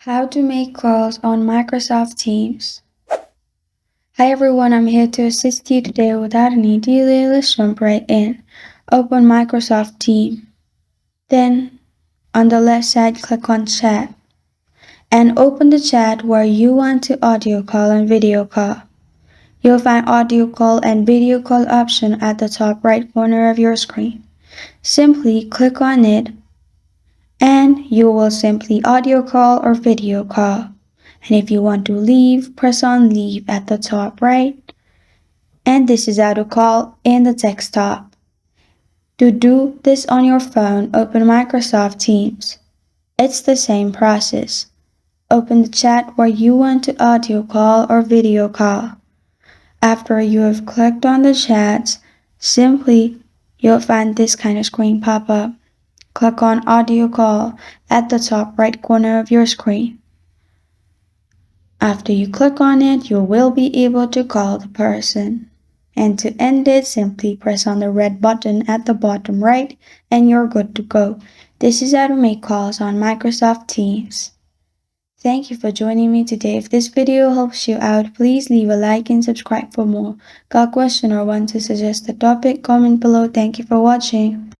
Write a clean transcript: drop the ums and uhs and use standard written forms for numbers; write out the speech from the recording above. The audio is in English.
How to make calls on Microsoft Teams. Hi everyone, I'm here to assist you today without any delay. Let's jump right in. Open Microsoft Teams. Then, on the left side, click on Chat. And open the chat where you want to audio call and video call. You'll find audio call and video call option at the top right corner of your screen. Simply click on it and you will simply audio call or video call. And if you want to leave, press on leave at the top right. And this is how to call in the desktop. To do this on your phone, open Microsoft Teams. It's the same process. Open the chat where you want to audio call or video call. After you have clicked on the chats, simply you'll find this kind of screen pop up. Click on audio call at the top right corner of your screen. After you click on it, you will be able to call the person. And to end it, simply press on the red button at the bottom right and you're good to go. This is how to make calls on Microsoft Teams. Thank you for joining me today. If this video helps you out, please leave a like and subscribe for more. Got a question or want to suggest a topic? Comment below. Thank you for watching.